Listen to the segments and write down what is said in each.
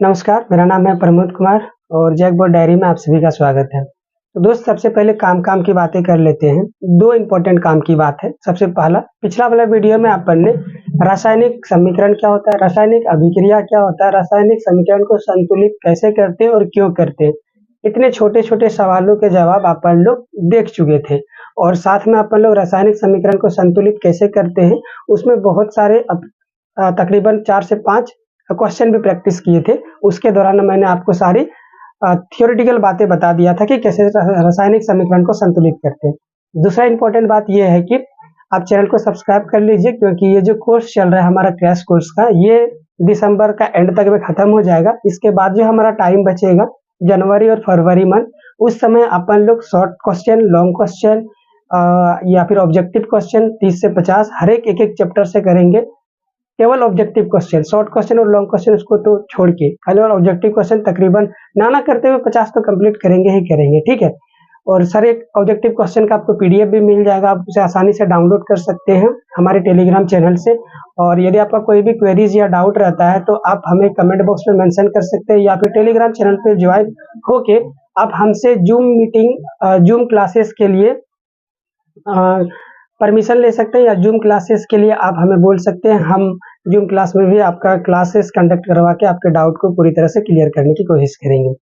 नमस्कार, मेरा नाम है प्रमोद कुमार और जैकबोर्ड डायरी में आप सभी का स्वागत है। तो दोस्त सबसे पहले काम की बातें कर लेते हैं। 2 इम्पोर्टेंट काम की बात है। सबसे पहला, पिछला वाला वीडियो में अपन ने रासायनिक समीकरण क्या होता है, रासायनिक अभिक्रिया क्या होता है, रासायनिक समीकरण को संतुलित कैसे करते हैं और क्यों करते हैं, इतने छोटे-छोटे सवालों के जवाब अपन लोग देख चुके थे। और साथ में अपन लोग रासायनिक समीकरण को संतुलित कैसे करते हैं, उसमें बहुत सारे तकरीबन 4 से 5 क्वेश्चन भी प्रैक्टिस किए थे। उसके दौरान मैंने आपको सारी थ्योरेटिकल बातें बता दिया था कि कैसे रासायनिक समीकरण को संतुलित करते हैं। दूसरा इम्पोर्टेंट बात ये है कि आप चैनल को सब्सक्राइब कर लीजिए, क्योंकि ये जो कोर्स चल रहा है हमारा क्रैश कोर्स का, ये दिसंबर का एंड तक में खत्म हो जाएगा। इसके बाद जो हमारा टाइम बचेगा जनवरी और फरवरी मंथ, उस समय अपन लोग शॉर्ट क्वेश्चन, लॉन्ग क्वेश्चन या फिर ऑब्जेक्टिव क्वेश्चन 30 से 50 हर एक चैप्टर से करेंगे। केवल ऑब्जेक्टिव क्वेश्चन, शॉर्ट क्वेश्चन और लॉन्ग क्वेश्चन उसको तो छोड़ के केवल ऑब्जेक्टिव क्वेश्चन तकरीबन ना करते हुए 50 तो कंप्लीट करेंगे ही करेंगे, ठीक है। और सर एक ऑब्जेक्टिव क्वेश्चन का आपको पीडीएफ भी मिल जाएगा, आप उसे आसानी से डाउनलोड कर सकते हैं हमारे टेलीग्राम चैनल से। और यदि आपका कोई भी क्वेरीज या डाउट रहता है तो आप हमें कमेंट बॉक्स में मेंशन कर सकते हैं, या फिर टेलीग्राम चैनल पे ज्वाइन होके आप हमसे जूम मीटिंग, जूम क्लासेस के लिए परमिशन ले सकते हैं, या जूम क्लासेस के लिए आप हमें बोल सकते हैं। हम जूम क्लास में भी आपका क्लासेस कंडक्ट करवा के आपके डाउट को पूरी तरह से क्लियर करने की कोशिश करेंगे।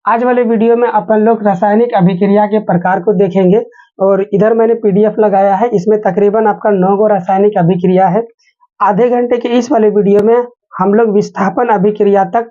आज वाले वीडियो में अपन लोग रासायनिक अभिक्रिया के प्रकार को देखेंगे, और इधर मैंने पीडीएफ लगाया है, इसमें तकरीबन आपका 9 गो रासायनिक अभिक्रिया है। आधे घंटे के इस वाले वीडियो में हम लोग विस्थापन अभिक्रिया तक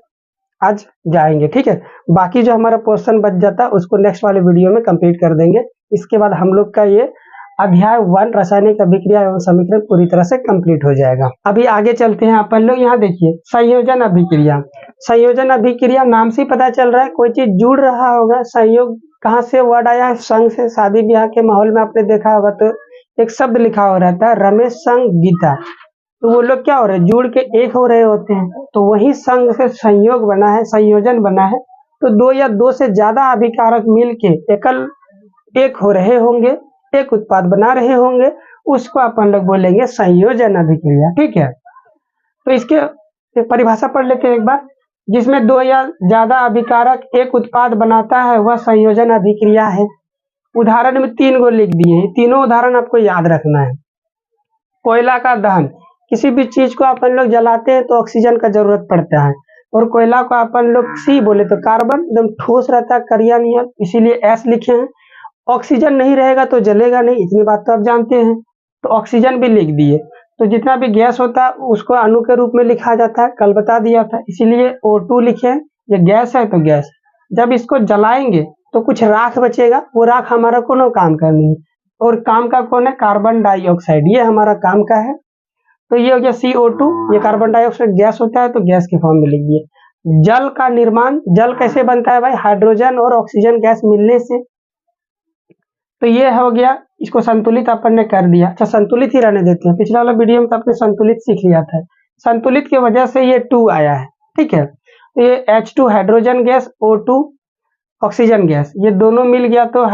आज जाएंगे, ठीक है। बाकी जो हमारा पोर्शन बच जाता है उसको नेक्स्ट वाले वीडियो में कंप्लीट कर देंगे। इसके बाद हम लोग का ये अध्याय 1 रासायनिक अभिक्रिया एवं समीकरण पूरी तरह से कंप्लीट हो जाएगा। अभी आगे चलते हैं अपन लोग। यहाँ देखिए, संयोजन अभिक्रिया। संयोजन अभिक्रिया नाम से पता चल रहा है कोई चीज जुड़ रहा होगा। संयोग कहाँ से वर्ड आया है? संग से। शादी ब्याह के माहौल में आपने देखा होगा तो एक शब्द लिखा हो रहता है, रमेश संग गीता। तो वो लोग क्या हो रहे हैं, जुड़ के एक हो रहे होते हैं, तो वही संग से संयोग बना है, संयोजन बना है। तो 2 या 2 से ज्यादा अभिकारक मिल के एकल एक हो रहे होंगे, एक उत्पाद बना रहे होंगे, उसको अपन लोग बोलेंगे संयोजन अभिक्रिया, ठीक है। तो इसके परिभाषा पढ़ लेते हैं एक बार। जिसमें 2 या ज्यादा अभिकारक एक उत्पाद बनाता है वह संयोजन अभिक्रिया है। उदाहरण में 3 गो लिख दिए हैं, तीनों उदाहरण आपको याद रखना है। कोयला का दहन, किसी भी चीज को अपन लोग जलाते हैं तो ऑक्सीजन का जरूरत पड़ता है, और कोयला को अपन लोग सी बोले तो कार्बन, एकदम ठोस रहता है, करिया नियर, इसीलिए एस लिखे हैं। ऑक्सीजन नहीं रहेगा तो जलेगा नहीं, इतनी बात तो आप जानते हैं। तो ऑक्सीजन भी लिख दिए। तो जितना भी गैस होता है उसको अणु के रूप में लिखा जाता है, कल बता दिया था, इसीलिए O2 लिखे हैं। ये गैस है तो गैस। जब इसको जलाएंगे तो कुछ राख बचेगा, वो राख हमारा कोनो काम का नहीं, और काम का कौन है? कार्बन डाइऑक्साइड, ये हमारा काम का है। तो ये हो गया CO2, ये कार्बन डाइऑक्साइड गैस होता है तो गैस के फॉर्म में लिख दिए। जल का निर्माण, जल कैसे बनता है भाई? हाइड्रोजन और ऑक्सीजन गैस मिलने से। तो ये हो गया, इसको संतुलित अपन ने कर दिया। अच्छा, संतुलित ही रहने देते हैं, पिछला वाला वीडियो में तो आपने संतुलित सीख लिया था। संतुलित की वजह से ये 2 आया है, ठीक है। तो ये H2 hydrogen gas, O2 oxygen gas, ये दोनों मिल गया तो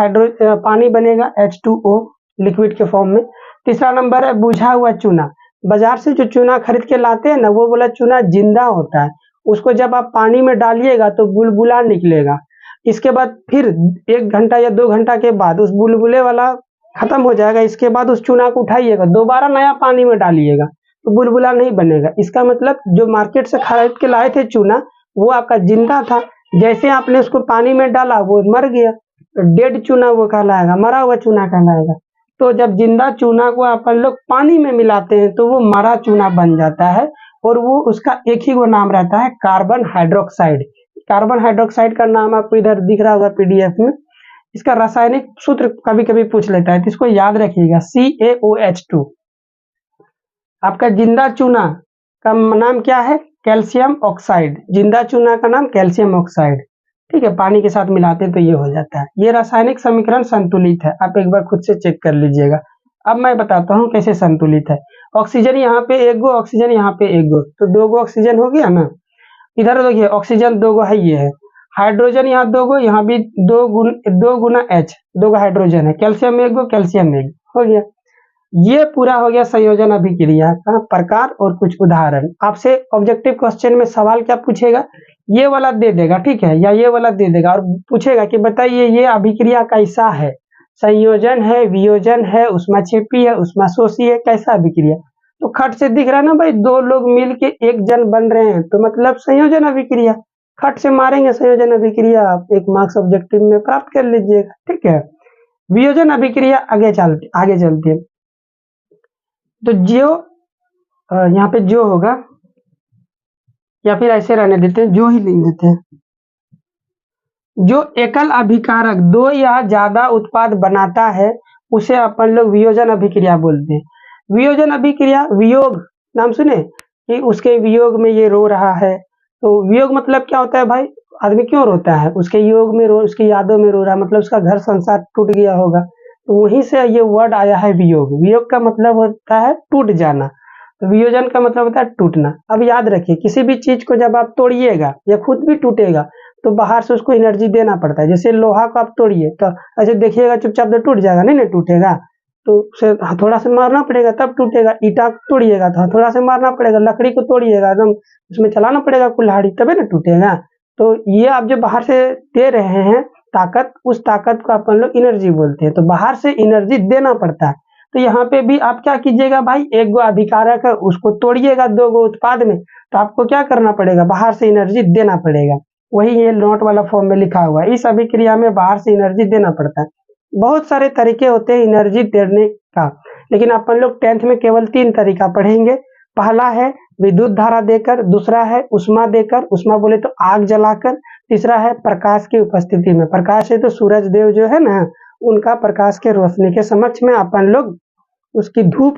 पानी बनेगा H2O लिक्विड के फॉर्म में। तीसरा नंबर है बुझा हुआ चूना। बाजार से जो चूना खरीद के लाते हैं ना, वो वाला चूना जिंदा होता है, उसको जब आप पानी में डालिएगा तो बुलबुला निकलेगा। इसके बाद फिर 1 घंटा या 2 घंटा के बाद उस बुलबुले वाला खत्म हो जाएगा। इसके बाद उस चूना को उठाइएगा, दोबारा नया पानी में डालिएगा तो बुलबुला नहीं बनेगा। इसका मतलब जो मार्केट से खरीद के लाए थे चूना, वो आपका जिंदा था, जैसे आपने उसको पानी में डाला वो मर गया, तो डेड चूना वो कहलाएगा, मरा हुआ चूना कहलाएगा। तो जब जिंदा चूना को अपन लोग पानी में मिलाते हैं तो वो मरा चूना बन जाता है, और वो उसका एक ही वो नाम रहता है, कार्बन हाइड्रोक्साइड। कार्बन हाइड्रोक्साइड का नाम आपको इधर दिख रहा होगा पीडीएफ में। इसका रासायनिक सूत्र कभी कभी पूछ लेता है, तो इसको याद रखिएगा, CaOH2। आपका जिंदा चूना का नाम क्या है? Calcium oxide. जिंदा चूना का नाम कैल्शियम ऑक्साइड, ठीक है। पानी के साथ मिलाते हैं तो ये हो जाता है। ये रासायनिक समीकरण संतुलित है, आप एक बार खुद से चेक कर लीजिएगा। अब मैं बताता हूँ कैसे संतुलित है। ऑक्सीजन यहाँ पे 1 गो, ऑक्सीजन यहाँ पे 1 गो, तो 2 गो ऑक्सीजन हो गया ना। इधर देखिए ऑक्सीजन 2 गो है, ये है। हाइड्रोजन यहाँ 2 गो, यहाँ भी 2 गुना H, 2 गो हाइड्रोजन है। कैल्शियम 1 गो, कैल्शियम 1 हो गया। ये पूरा हो गया संयोजन अभिक्रिया का प्रकार और कुछ उदाहरण। आपसे ऑब्जेक्टिव क्वेश्चन में सवाल क्या पूछेगा ये वाला दे देगा, ठीक है, या ये वाला दे देगा और पूछेगा कि बताइए ये अभिक्रिया कैसा है, संयोजन है, वियोजन है, उष्माक्षेपी है, उष्माशोषी है, कैसा अभिक्रिया। तो खट से दिख रहा है ना भाई, दो लोग मिलके एक जन बन रहे हैं, तो मतलब संयोजन अभिक्रिया। खट से मारेंगे संयोजन अभिक्रिया, आप 1 मार्क्स ऑब्जेक्टिव में प्राप्त कर लीजिएगा, ठीक है। वियोजन अभिक्रिया आगे चलते हैं। तो जो यहाँ पे जो होगा, या फिर ऐसे रहने देते हैं, जो ही लिख देते हैं। जो एकल अभिकारक 2 या ज्यादा उत्पाद बनाता है उसे अपन लोग वियोजन अभिक्रिया बोलते हैं। वियोजन अभिक्रिया, वियोग नाम सुने कि उसके वियोग में ये रो रहा है, तो वियोग मतलब क्या होता है भाई, आदमी क्यों रोता है, उसके योग में रो, उसकी यादों में रो रहा है, मतलब उसका घर संसार टूट गया होगा, तो वहीं से ये वर्ड आया है वियोग। वियोग का मतलब होता है टूट जाना, तो वियोजन का मतलब होता है टूटना। अब याद रखिए, किसी भी चीज को जब आप तोड़िएगा या खुद भी टूटेगा तो बाहर से उसको एनर्जी देना पड़ता है। जैसे लोहा को आप तोड़िए तो ऐसे देखिएगा चुपचाप तो टूट जाएगा, नहीं टूटेगा, तो उसे हथौड़ा से मारना पड़ेगा तब टूटेगा। ईटा तोड़िएगा तो हथौड़ा से मारना पड़ेगा, लकड़ी को तोड़िएगा एकदम उसमें चलाना पड़ेगा कुल्हाड़ी, तबे ना टूटेगा। तो ये आप जो बाहर से दे रहे हैं ताकत, उस ताकत को अपन लोग एनर्जी बोलते हैं, तो बाहर से एनर्जी देना पड़ता है। तो यहाँ पे भी आप क्या कीजिएगा भाई, एक गो अभिकारक है उसको तोड़िएगा 2 गो उत्पाद में, तो आपको क्या करना पड़ेगा, बाहर से एनर्जी देना पड़ेगा। वही ये नोट वाला फॉर्म में लिखा हुआ है, इस अभिक्रिया में बाहर से एनर्जी देना पड़ता है। बहुत सारे तरीके होते हैं एनर्जी देने का, लेकिन अपन लोग 10th में केवल 3 तरीका पढ़ेंगे। पहला है विद्युत धारा देकर, दूसरा है उष्मा देकर, उष्मा बोले तो आग जलाकर, तीसरा है प्रकाश की उपस्थिति में। प्रकाश है तो सूरज देव जो है ना, उनका प्रकाश के रोशनी के समक्ष में अपन लोग उसकी धूप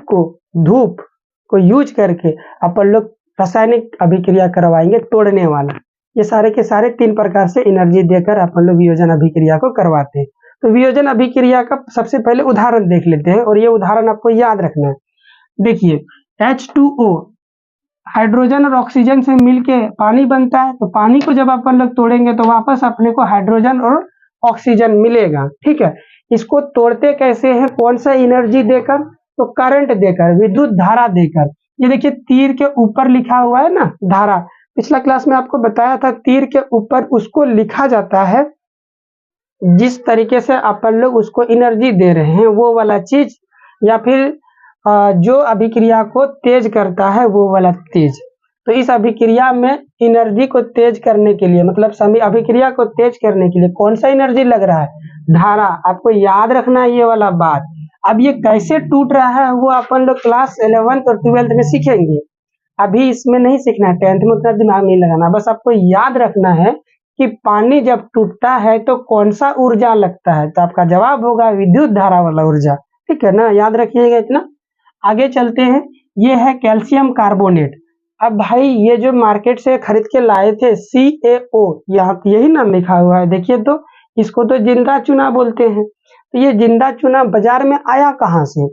को यूज करके अपन लोग रासायनिक अभिक्रिया करवाएंगे तोड़ने वाला। ये सारे के सारे 3 प्रकार से एनर्जी देकर अपन लोग वियोजन अभिक्रिया को करवाते हैं। तो वियोजन अभिक्रिया का सबसे पहले उदाहरण देख लेते हैं, और ये उदाहरण आपको याद रखना है। देखिए H2O हाइड्रोजन और ऑक्सीजन से मिलके पानी बनता है, तो पानी को जब अपन लोग तोड़ेंगे तो वापस अपने को हाइड्रोजन और ऑक्सीजन मिलेगा, ठीक है। इसको तोड़ते कैसे हैं, कौन सा एनर्जी देकर, तो करंट देकर, विद्युत धारा देकर। ये देखिए तीर के ऊपर लिखा हुआ है ना धारा, पिछला क्लास में आपको बताया था तीर के ऊपर उसको लिखा जाता है, जिस तरीके से अपन लोग उसको एनर्जी दे रहे हैं वो वाला चीज, या फिर जो अभिक्रिया को तेज करता है वो वाला तेज। तो इस अभिक्रिया में एनर्जी को तेज करने के लिए, मतलब सभी अभिक्रिया को तेज करने के लिए कौन सा एनर्जी लग रहा है, धारा। आपको याद रखना है ये वाला बात। अब ये कैसे टूट रहा है वो अपन लोग क्लास 11th और 12th में सीखेंगे, अभी इसमें नहीं सीखना है, 10th में उतना दिमाग नहीं लगाना। बस आपको याद रखना है कि पानी जब टूटता है तो कौन सा ऊर्जा लगता है, तो आपका जवाब होगा विद्युत धारा वाला ऊर्जा, ठीक है ना, याद रखिएगा इतना। आगे चलते हैं, ये है कैल्शियम कार्बोनेट। अब भाई ये जो मार्केट से खरीद के लाए थे CaO, यहाँ यही नाम लिखा हुआ है, देखिए तो इसको तो जिंदा चूना बोलते हैं। तो ये जिंदा चूना बाजार में आया कहाँ से,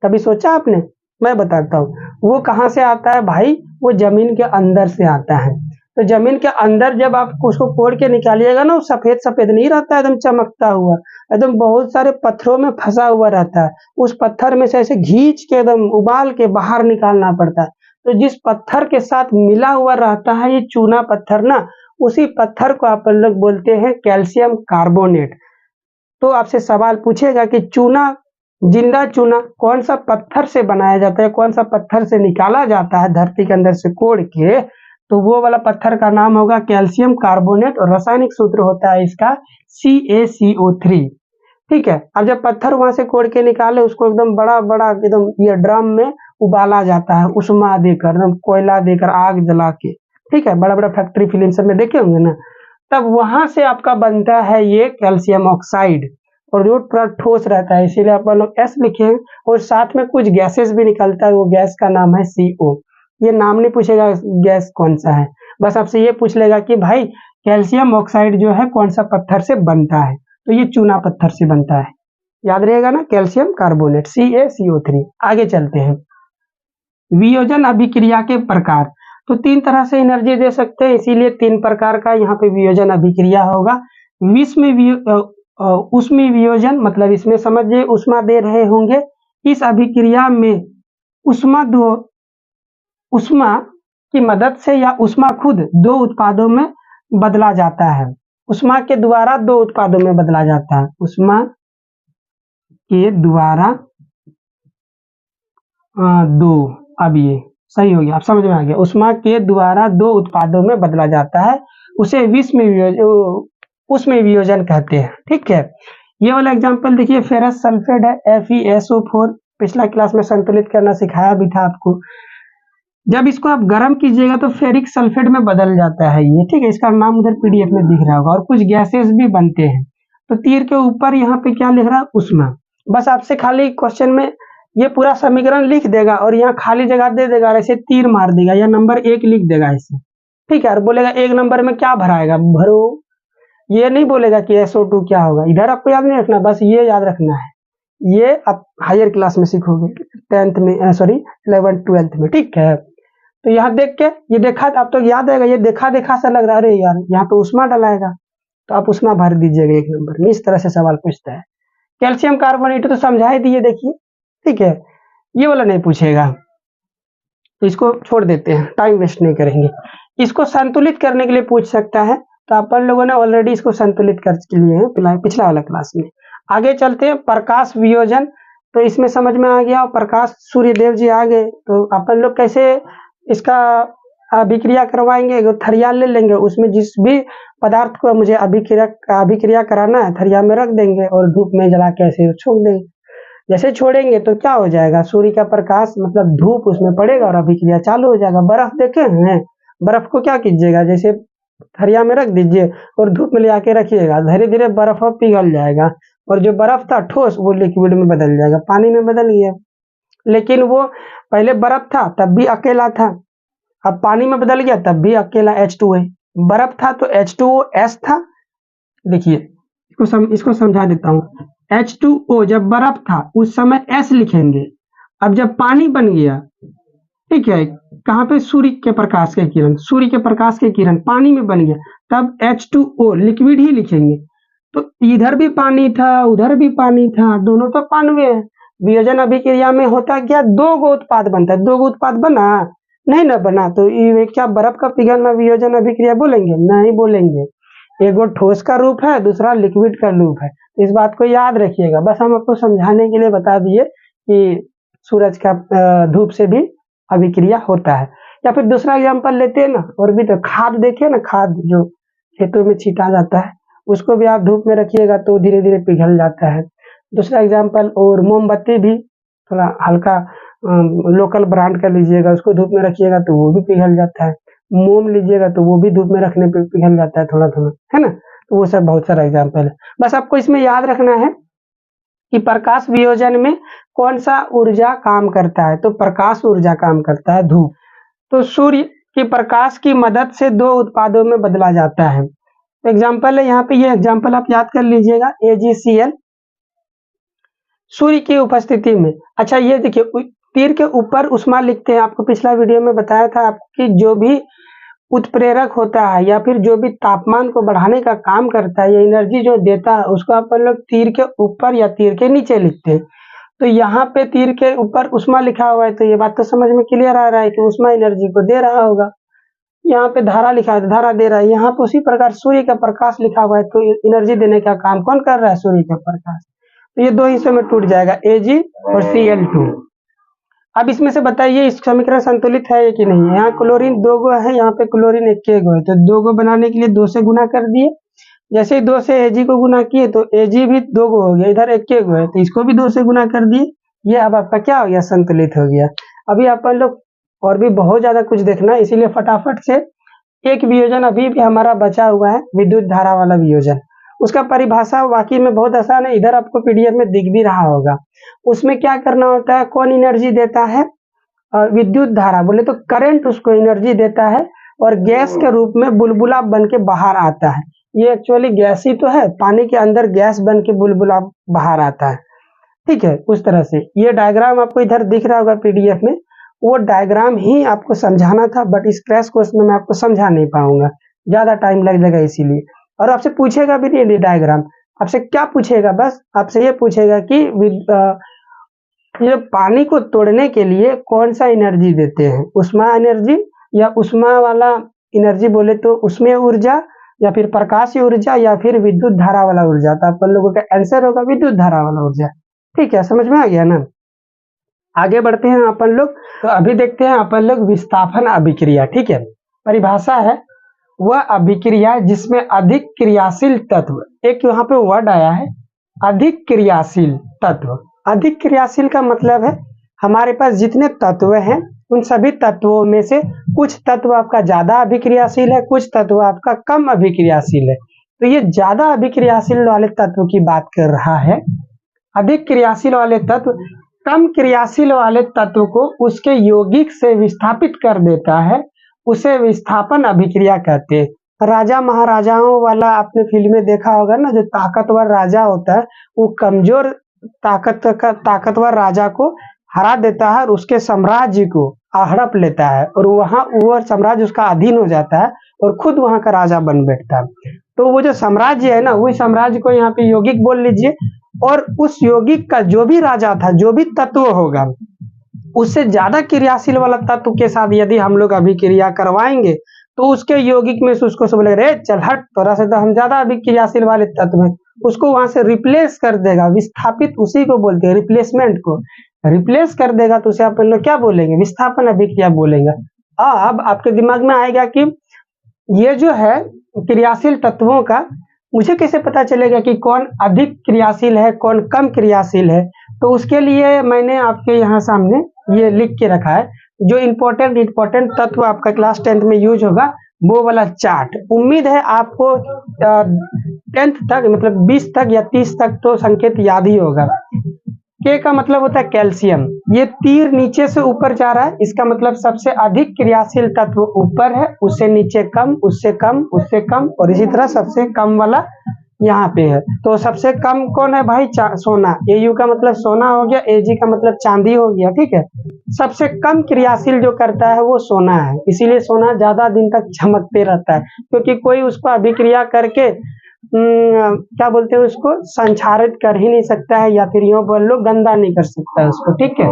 कभी सोचा आपने? मैं बताता हूँ वो कहाँ से आता है भाई, वो जमीन के अंदर से आता है। तो जमीन के अंदर जब आप उसको कोड़ के निकालिएगा ना, वो सफेद सफेद नहीं रहता है एकदम चमकता हुआ, एकदम बहुत सारे पत्थरों में फंसा हुआ रहता है। उस पत्थर में से ऐसे घींच के एकदम उबाल के बाहर निकालना पड़ता है। तो जिस पत्थर के साथ मिला हुआ रहता है ये चूना पत्थर ना, उसी पत्थर को अपन लोग बोलते हैं कैल्शियम कार्बोनेट। तो आपसे सवाल पूछेगा कि चूना, जिंदा चूना कौन सा पत्थर से बनाया जाता है, कौन सा पत्थर से निकाला जाता है धरती के अंदर से कोड़ के, तो वो वाला पत्थर का नाम होगा कैल्शियम कार्बोनेट, और रासायनिक सूत्र होता है इसका CaCO3, ठीक है। अब जब पत्थर वहां से कोड़ के निकाले उसको एकदम बड़ा बड़ा एकदम ये ड्रम में उबाला जाता है, उष्मा देकर, एकदम कोयला देकर, आग जला के, ठीक है, बड़ा बड़ा फैक्ट्री फिल्म सब में देखे होंगे ना। तब वहां से आपका बनता है ये कैल्शियम ऑक्साइड, और वो थोड़ा ठोस रहता है, इसीलिए अपन लोग S लिखे, और साथ में कुछ गैसेस भी निकलता है, वो गैस का नाम है CO। ये नाम नहीं पूछेगा गैस कौन सा है, बस आपसे ये पूछ लेगा कि भाई कैल्शियम ऑक्साइड जो है कौन सा पत्थर से बनता है, तो ये चूना पत्थर से बनता है, याद रहेगा ना, कैल्शियम कार्बोनेट CaCO3। आगे चलते हैं, वियोजन अभिक्रिया के प्रकार। तो 3 तरह से एनर्जी दे सकते हैं, इसीलिए 3 प्रकार का यहाँ पे वियोजन अभिक्रिया होगा। उष्मी वियोजन, मतलब इसमें समझिए उष्मा दे रहे होंगे, इस अभिक्रिया में उष्मा की मदद से या उष्मा खुद 2 उत्पादों में बदला जाता है। ऊष्मा के द्वारा दो उत्पादों में बदला जाता है। ऊष्मा के द्वारा दो, अब ये सही हो गया, आप समझ में आ गया। ऊष्मा के द्वारा दो उत्पादों में बदला जाता है, उसे उष्म वियोजन कहते हैं। ठीक है, ये वाला एग्जांपल देखिए, फेरस सल्फेट है FeSO4, पिछला क्लास में संतुलित करना सिखाया भी था आपको। जब इसको आप गर्म कीजिएगा तो फेरिक सल्फेट में बदल जाता है ये। ठीक है, इसका नाम उधर PDF में दिख रहा होगा। और कुछ गैसेस भी बनते हैं। तो तीर के ऊपर यहाँ पे क्या लिख रहा है? ऊष्मा। बस आपसे खाली क्वेश्चन में ये पूरा समीकरण लिख देगा और यहाँ खाली जगह दे देगा, ऐसे तीर मार देगा या नंबर 1 लिख देगा ऐसे। ठीक है, और बोलेगा 1 नंबर में क्या भराएगा, भरो। ये नहीं बोलेगा कि SO2 क्या होगा। इधर आपको याद नहीं रखना, बस ये याद रखना है। ये आप हायर क्लास में सीखोगे, 10th में, सॉरी 11th 12th में। ठीक है, तो यहाँ देख के ये देखा, आप तो याद आएगा, ये देखा देखा सा लग रहा है, अरे यार यहाँ तो ऊष्मा डलाएगा, तो आप ऊष्मा भर दीजिएगा 1 नंबर में। इस तरह से सवाल पूछता है। कैल्शियम कार्बोनेट तो समझा ही दिए, देखिए। ठीक है, ये वाला नहीं पूछेगा, तो इसको छोड़ देते हैं, टाइम वेस्ट नहीं करेंगे। इसको संतुलित करने के लिए पूछ सकता है, तो अपन लोगों ने ऑलरेडी इसको संतुलित कर लिए हैं पिछला वाला क्लास में। आगे चलते हैं, प्रकाश वियोजन। तो इसमें समझ में आ गया, प्रकाश सूर्यदेव जी आ गए, तो अपन लोग कैसे इसका अभिक्रिया करवाएंगे। थरिया ले लेंगे, उसमें जिस भी पदार्थ को मुझे अभिक्रिया कराना है थरिया में रख देंगे और धूप में जला के ऐसे छोड़ देंगे। जैसे छोड़ेंगे तो क्या हो जाएगा, सूर्य का प्रकाश मतलब धूप उसमें पड़ेगा और अभिक्रिया चालू हो जाएगा। बर्फ देखे हैं, बर्फ को क्या कीजिएगा, जैसे थरिया में रख दीजिए और धूप में ले आके रखिएगा, धीरे धीरे बर्फ पिघल जाएगा और जो बर्फ था ठोस वो लिक्विड में बदल जाएगा, पानी में बदल गया। लेकिन वो पहले बर्फ था तब भी अकेला था, अब पानी में बदल गया तब भी अकेला H2 है। बर्फ था तो H2O था। देखिए इसको समझा देता हूँ। H2O जब बर्फ था उस समय S लिखेंगे, अब जब पानी बन गया, ठीक है, कहाँ पे, सूर्य के प्रकाश के किरण, सूर्य के प्रकाश के किरण पानी में बन गया, तब H2O लिक्विड ही लिखेंगे। तो इधर भी पानी था उधर भी पानी था, दोनों तो पानवे है। वियोजन अभिक्रिया में होता क्या, दो गो उत्पाद बनता है, दो गो उत्पाद बना नहीं ना बना, तो ये क्या बर्फ का पिघलना वियोजन अभिक्रिया बोलेंगे? नहीं बोलेंगे। एक वो ठोस का रूप है, दूसरा लिक्विड का रूप है। इस बात को याद रखिएगा, बस हम आपको समझाने के लिए बता दिए कि सूरज का धूप से भी अभिक्रिया होता है। या फिर दूसरा एग्जाम्पल लेते हैं ना, और भी तो खाद देखिए ना, खाद जो खेतों में छीटा जाता है उसको भी आप धूप में रखिएगा तो धीरे धीरे पिघल जाता है। दूसरा एग्जाम्पल, और मोमबत्ती भी थोड़ा हल्का लोकल ब्रांड का लीजिएगा, उसको धूप में रखिएगा तो वो भी पिघल जाता है। मोम लीजिएगा तो वो भी धूप में रखने पे पिघल जाता है थोड़ा थोड़ा, है ना। तो वो सब बहुत सारा एग्जाम्पल है। बस आपको इसमें याद रखना है कि प्रकाश वियोजन में कौन सा ऊर्जा काम करता है, तो प्रकाश ऊर्जा काम करता है धूप। तो सूर्य के प्रकाश की मदद से दो उत्पादों में बदला जाता है। एग्जाम्पल है यहाँ पे, ये एग्जाम्पल आप याद कर लीजिएगा, AgCl सूर्य की उपस्थिति में। अच्छा ये देखिए, तीर के ऊपर ऊष्मा लिखते हैं, आपको पिछला वीडियो में बताया था आपकी, जो भी उत्प्रेरक होता है या फिर जो भी तापमान को बढ़ाने का काम करता है या एनर्जी जो देता है, उसको अपन लोग तीर के ऊपर या तीर के नीचे लिखते हैं। तो यहाँ पे तीर के ऊपर ऊष्मा लिखा हुआ है, तो ये बात तो समझ में क्लियर आ रहा है कि ऊष्मा एनर्जी को दे रहा होगा। यहाँ पे धारा लिखा है, धारा दे रहा है। यहाँ पे उसी प्रकार सूर्य का प्रकाश लिखा हुआ है, तो एनर्जी देने का काम कौन कर रहा है, सूर्य का प्रकाश। तो ये दो हिस्सों में टूट जाएगा, Ag और Cl2। अब इसमें से बताइए इस समीकरण संतुलित है कि नहीं। यहाँ क्लोरीन दो गो है, यहाँ पे क्लोरीन एक गो है, तो दो गो बनाने के लिए 2 से गुना कर दिए। जैसे ही 2 से Ag को गुना किए तो Ag भी 2 गो हो गया, इधर एक गो है तो इसको भी 2 से गुना कर दिए। ये अब आपका क्या हो गया, संतुलित हो गया। अभी अपन लोग और भी बहुत ज्यादा कुछ देखना है, इसीलिए फटाफट से एक वियोजन अभी भी हमारा बचा हुआ है, विद्युत धारा वाला वियोजन। उसका परिभाषा वाकई में बहुत आसान है, इधर आपको PDF में दिख भी रहा होगा। उसमें क्या करना होता है, कौन एनर्जी देता है, विद्युत धारा, बोले तो करंट उसको एनर्जी देता है और गैस के रूप में बुलबुला बन के बाहर आता है। ये एक्चुअली गैस ही तो है, पानी के अंदर गैस बन के बुलबुला बाहर आता है। ठीक है, उस तरह से ये डायग्राम आपको इधर दिख रहा होगा PDF में, वो डायग्राम ही आपको समझाना था, बट इस क्रैश कोर्स में मैं आपको समझा नहीं पाऊंगा, ज्यादा टाइम लग जाएगा इसीलिए। और आपसे पूछेगा भी नहीं डायग्राम, आपसे क्या पूछेगा, बस आपसे ये पूछेगा कि ये पानी को तोड़ने के लिए कौन सा एनर्जी देते हैं, उष्मा एनर्जी या उष्मा वाला एनर्जी, बोले तो उसमें ऊर्जा या फिर प्रकाशीय ऊर्जा या फिर विद्युत धारा वाला ऊर्जा। तो आप लोगों का आंसर होगा विद्युत धारा वाला ऊर्जा। ठीक है, समझ में आ गया ना। आगे बढ़ते हैं अपन लोग। तो अभी देखते हैं अपन लोग विस्थापन अभिक्रिया। ठीक है, परिभाषा है वह अभिक्रिया जिसमें अधिक क्रियाशील तत्व, एक यहाँ पे वर्ड आया है अधिक क्रियाशील तत्व। अधिक क्रियाशील का मतलब है हमारे पास जितने तत्व हैं उन सभी तत्वों में से कुछ तत्व आपका ज्यादा अभिक्रियाशील है, कुछ तत्व आपका कम अभिक्रियाशील है। तो ये ज्यादा अभिक्रियाशील वाले तत्व की बात कर रहा है। अधिक क्रियाशील वाले तत्व कम क्रियाशील वाले तत्व को उसके यौगिक से विस्थापित कर देता है, उसे विस्थापन अभिक्रिया कहते हैं। राजा महाराजाओं वाला आपने फिल्म में देखा होगा ना, जो ताकतवर राजा होता है वो कमजोर ताकतवर राजा को हरा देता है और उसके साम्राज्य को हड़प लेता है और वहां वो साम्राज्य उसका अधीन हो जाता है और खुद वहां का राजा बन बैठता है। तो वो जो साम्राज्य है ना, वही साम्राज्य को यहाँ पे यौगिक बोल लीजिए। और उस यौगिक का जो भी राजा था, जो भी तत्व होगा, उससे ज्यादा क्रियाशील वाला तत्व के साथ यदि हम लोग अभिक्रिया करवाएंगे तो उसके यौगिक में से उसको सब बोलेगा, रे चल हट, तोरा से तो हम ज्यादा अभिक्रियाशील वाले तत्व हैं, उसको वहां से रिप्लेस कर देगा। विस्थापित उसी को बोलते हैं, रिप्लेसमेंट को रिप्लेस कर देगा। तो उसे आप लोग क्या बोलेंगे? विस्थापन अभिक्रिया बोलेंगे। अब आपके दिमाग में आएगा कि ये जो है क्रियाशील तत्वों का मुझे कैसे पता चलेगा कि कौन अधिक क्रियाशील है कौन कम क्रियाशील है। तो उसके लिए मैंने आपके यहाँ सामने ये लिख के रखा है, जो इम्पोर्टेंट तत्व आपका क्लास 10th में यूज होगा वो वाला चार्ट। उम्मीद है आपको 10th तक, मतलब 20 तक या 30 तक तो संकेत याद ही होगा। के का मतलब होता है कैल्शियम, ये तीर नीचे से ऊपर जा रहा है, इसका मतलब सबसे अधिक क्रियाशील तत्व ऊपर है, उससे नीचे कम, उससे कम, उससे कम, और इसी तरह सबसे कम वाला यहाँ पे है। तो सबसे कम कौन है भाई? सोना। एयू का मतलब सोना हो गया, एजी का मतलब चांदी हो गया। ठीक है, सबसे कम क्रियाशील जो करता है वो सोना है, इसीलिए सोना ज्यादा दिन तक चमकते रहता है, क्योंकि कोई उसको अभिक्रिया करके क्या बोलते हैं उसको संचारित कर ही नहीं सकता है, या फिर यूं बोल लो गंदा नहीं कर सकता है उसको। ठीक है,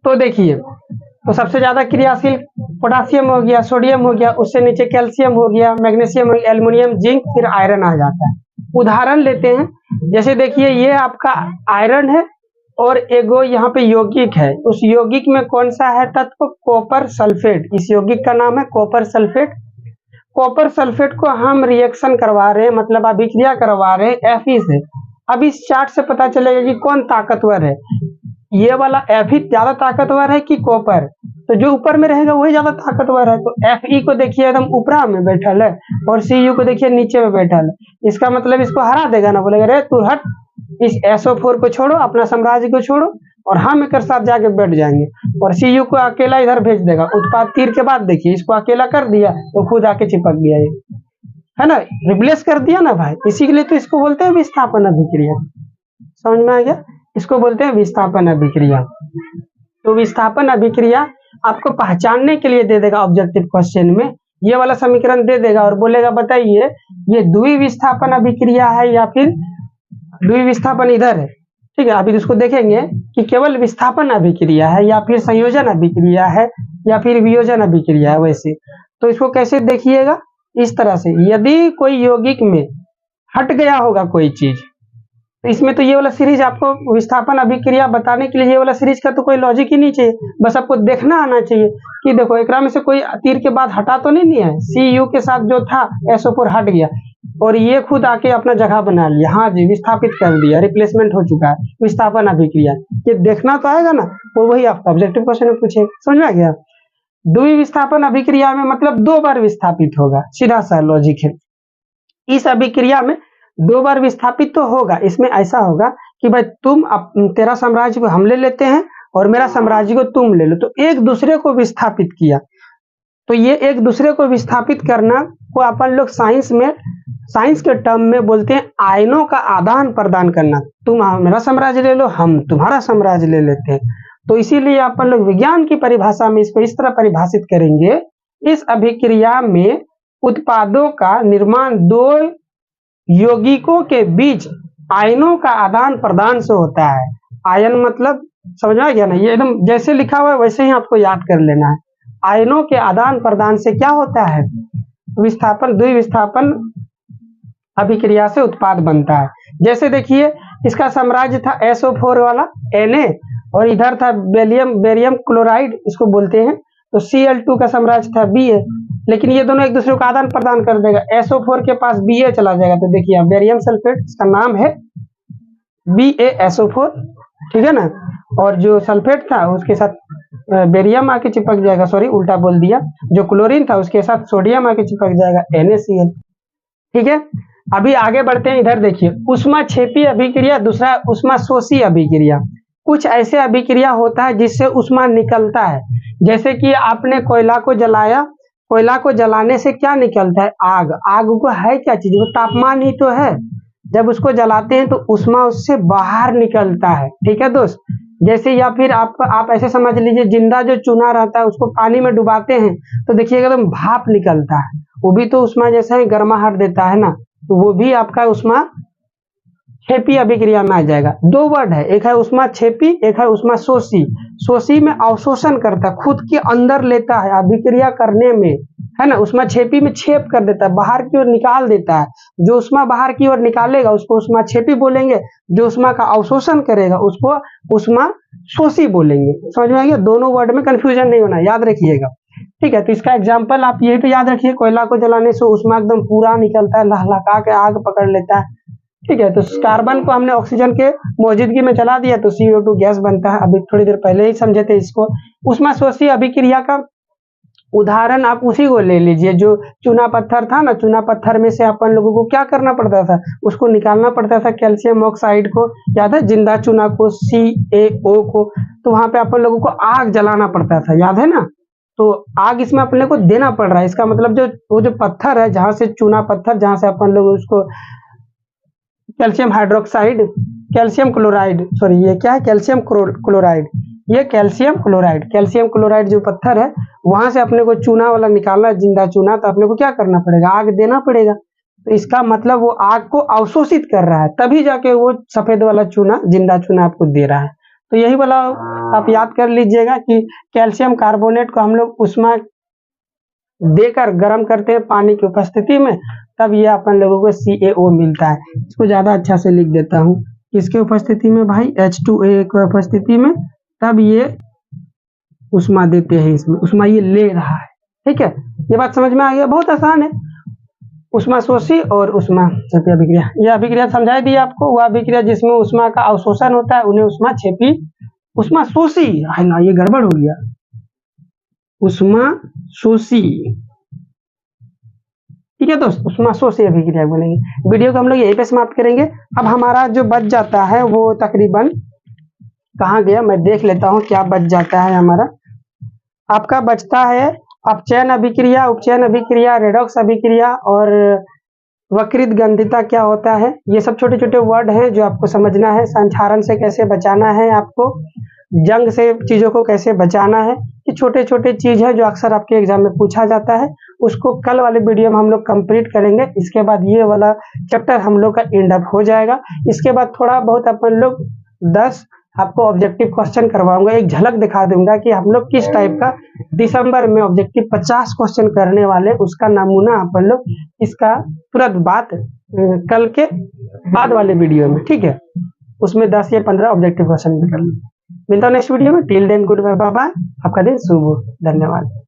तो देखिए, तो सबसे ज्यादा क्रियाशील पोटासियम हो गया, सोडियम हो गया, उससे नीचे कैल्शियम हो गया, मैग्नीशियम हो गया, एल्युमिनियम, जिंक, फिर आयरन आ जाता है। उदाहरण लेते हैं, जैसे देखिए ये आपका आयरन है और एगो यहाँ पे यौगिक है, उस यौगिक में कौन सा है तत्व? Copper sulphate. इस यौगिक का नाम है कॉपर सल्फेट। कॉपर सल्फेट को हम रिएक्शन करवा रहे हैं, मतलब अभिक्रिया करवा रहे हैं Fe से। अब इस चार्ट से पता चलेगा कि कौन ताकतवर है। ये वाला Fe ज्यादा ताकतवर है कि कॉपर? तो जो ऊपर में रहेगा वही ज्यादा ताकतवर है। तो Fe को देखिए एकदम ऊपरा में बैठल है और Cu को देखिए नीचे में बैठल है, इसका मतलब इसको हरा देगा ना, बोलेगा रे तू हट, इस SO4 को छोड़ो, अपना साम्राज्य को छोड़ो और हम एक साथ जाके बैठ जाएंगे। और Cu को अकेला इधर भेज देगा। उत्पाद तीर के बाद देखिए इसको अकेला कर दिया तो खुद आके चिपक गया, ये है ना, रिप्लेस कर दिया ना भाई। इसी के लिए तो इसको बोलते हैं विस्थापन अभिक्रिया। समझ में आ गया? इसको बोलते हैं विस्थापन अभिक्रिया। तो विस्थापन अभिक्रिया आपको पहचानने के लिए दे देगा ऑब्जेक्टिव क्वेश्चन में, ये वाला समीकरण दे देगा और बोलेगा बताइए ये द्विविस्थापन अभिक्रिया है या फिर द्विविस्थापन इधर है। ठीक है, अभी इसको देखेंगे कि केवल विस्थापन अभिक्रिया है या फिर संयोजन अभिक्रिया है या फिर वियोजन अभिक्रिया है। वैसे तो इसको कैसे देखिएगा? इस तरह से, यदि कोई यौगिक में हट गया होगा कोई चीज, तो इसमें तो ये वाला सीरीज आपको विस्थापन अभिक्रिया बताने के लिए ये वाला सीरीज का तो कोई लॉजिक ही नहीं चाहिए, बस आपको देखना आना चाहिए कि देखो एकरा में से कोई तीर के बाद हटा तो नहीं है, Cu के साथ जो था SO4 हट गया और ये खुद आके अपना जगह बना लिया। हाँ जी, विस्थापित कर दिया, रिप्लेसमेंट हो चुका है, विस्थापन अभिक्रिया। ये देखना तो आएगा ना, वो वही आपका ऑब्जेक्टिव क्वेश्चन में पूछे। समझ में आ गया? द्विविस्थापन अभिक्रिया में मतलब 2 बार विस्थापित होगा, सीधा सा लॉजिक है। इस अभिक्रिया में 2 बार विस्थापित तो होगा। इसमें ऐसा होगा कि भाई तेरा साम्राज्य को हम ले लेते हैं और मेरा साम्राज्य को तुम ले लो, तो एक दूसरे को विस्थापित किया। तो ये एक दूसरे को विस्थापित करना को अपन लोग साइंस के टर्म में बोलते हैं आयनों का आदान प्रदान करना। तुम मेरा साम्राज्य ले लो, हम तुम्हारा साम्राज्य ले लेते हैं। तो इसीलिए अपन लोग विज्ञान की परिभाषा में इसको इस तरह परिभाषित करेंगे, इस अभिक्रिया में उत्पादों का निर्माण 2 यौगिकों के बीच आयनों का आदान प्रदान से होता है। आयन मतलब समझ में आ गया ना, ये एकदम जैसे लिखा हुआ है वैसे ही आपको याद कर लेना है। आयनों के आदान प्रदान से क्या होता है? विस्थापन द्विविस्थापन अभिक्रिया से उत्पाद बनता है। जैसे देखिए इसका साम्राज्य था SO4 वाला Na और इधर था बेरियम क्लोराइड इसको बोलते हैं, तो Cl2 का साम्राज्य था Ba, लेकिन ये दोनों एक दूसरे को आदान प्रदान कर देगा। SO4 के पास Ba चला जाएगा, तो देखिए बेरियम सल्फेट, इसका नाम है BaSO4, ठीक है ना। और जो सल्फेट था उसके साथ बेरियम आके चिपक जाएगा, सॉरी उल्टा बोल दिया, जो क्लोरीन था उसके साथ सोडियम आके चिपक जाएगा NaCl, ठीक है। अभी आगे बढ़ते हैं, इधर देखिए ऊष्माक्षेपी अभिक्रिया, दूसरा ऊष्माशोषी अभिक्रिया। कुछ ऐसे अभिक्रिया होता है जिससे ऊष्मा निकलता है, जैसे कि आपने कोयला को जलाया, कोयला को जलाने से क्या निकलता है? आग। आग को है क्या चीज? वो तापमान ही तो है। जब उसको जलाते हैं तो ऊष्मा उससे बाहर निकलता है, ठीक है दोस्त। जैसे या फिर आप ऐसे समझ लीजिए, जिंदा जो चूना रहता है उसको पानी में डुबाते हैं तो देखिए एकदम भाप निकलता है, वो भी तो ऊष्मा जैसा ही गर्माहट देता है ना, तो वो भी आपका ऊष्माक्षेपी अभिक्रिया में आ जाएगा। दो वर्ड है, एक है ऊष्माक्षेपी, एक है ऊष्माशोषी। शोषी में अवशोषण करता है, खुद के अंदर लेता है अभिक्रिया करने में, है ना। ऊष्माक्षेपी में छेप कर देता है, बाहर की ओर निकाल देता है। जो ऊष्मा बाहर की ओर निकालेगा उसको ऊष्माक्षेपी बोलेंगे, जो ऊष्मा का अवशोषण करेगा उसको ऊष्माशोषी बोलेंगे। समझ में आ गया? दोनों वर्ड में कंफ्यूजन नहीं होना, याद रखिएगा, ठीक है। तो इसका एग्जाम्पल आप यही तो याद रखिए, कोयला को जलाने से ऊष्मा एकदम पूरा निकलता है, लहलहा के आग पकड़ लेता है, ठीक है। तो कार्बन को हमने ऑक्सीजन के मौजूदगी में जला दिया तो CO2 गैस बनता है, अभी थोड़ी देर पहले ही समझे थे इसको। ऊष्माशोषी अभिक्रिया का उदाहरण आप उसी को ले लीजिए, जो चूना पत्थर था ना, चूना पत्थर में से अपन लोगों को क्या करना पड़ता था? उसको निकालना पड़ता था कैल्शियम ऑक्साइड को, याद है, जिंदा चूना को, CaO को, तो वहां पे अपन लोगों को आग जलाना पड़ता था, याद है ना। तो आग इसमें अपने को देना पड़ रहा है, इसका मतलब वो जो पत्थर है, जहां से चूना पत्थर, जहां से अपन लोग उसको calcium hydroxide, calcium chloride, sorry ये क्या है, कैल्शियम क्लोराइड, ये कैल्शियम क्लोराइड जो पत्थर है वहां से अपने को चूना वाला निकालना है, जिंदा चूना, तो अपने को क्या करना पड़ेगा? आग देना पड़ेगा। तो इसका मतलब वो आग को अवशोषित कर रहा है, तभी जाके वो सफेद वाला चूना, जिंदा चूना आपको दे रहा है। तो यही वाला आप याद कर लीजिएगा कि कैल्शियम कार्बोनेट को हम लोग ऊष्मा देकर गर्म करते हैं पानी की उपस्थिति में, तब ये अपन लोगों को CaO मिलता है। इसको ज्यादा अच्छा से लिख देता हूँ, किसके उपस्थिति में भाई? H2A की उपस्थिति में, तब ये ऊष्मा देते हैं, इसमें ऊष्मा ये ले रहा है, ठीक है। ये बात समझ में आ गया? बहुत आसान है, ऊष्माशोषी और ऊष्माक्षेपी अभिक्रिया। यह अभिक्रिया समझाई दी आपको, वह अभिक्रिया जिसमें ऊष्मा का अवशोषण होता है उन्हें ऊष्माक्षेपी, ऊष्माशोषी है ना, ये गड़बड़ हो गया, ऊष्माशोषी, ठीक है दोस्त, ऊष्माशोषी अभिक्रिया बोलेंगे। वीडियो को हम लोग यहीं पे समाप्त करेंगे। अब हमारा जो बच जाता है वो तकरीबन कहाँ गया, मैं देख लेता हूँ क्या बच जाता है हमारा। आपका बचता है अपचयन अभिक्रिया, उपचयन अभिक्रिया, रेडॉक्स अभिक्रिया और वक्रित गंधिता क्या होता है। ये सब छोटे छोटे वर्ड हैं जो आपको समझना है। संक्षारण से कैसे बचाना है, आपको जंग से चीजों को कैसे बचाना है, ये छोटे छोटे चीज है जो अक्सर आपके एग्जाम में पूछा जाता है। उसको कल वाले वीडियो में हम लोग कंप्लीट करेंगे। इसके बाद ये वाला चैप्टर हम लोग का एंड अप हो जाएगा। इसके बाद थोड़ा बहुत अपन लोग 10 आपको ऑब्जेक्टिव क्वेश्चन करवाऊंगा, एक झलक दिखा दूंगा कि हम लोग किस टाइप का दिसंबर में ऑब्जेक्टिव 50 क्वेश्चन करने वाले, उसका नमूना अपन लोग इसका तुरंत बात कल के बाद वाले वीडियो में, ठीक है, उसमें 10 या 15 ऑब्जेक्टिव क्वेश्चन भी कर लेंगे। मिलता हूं नेक्स्ट वीडियो में। टिल देन गुड बाय, आपका दिन शुभ हो। धन्यवाद।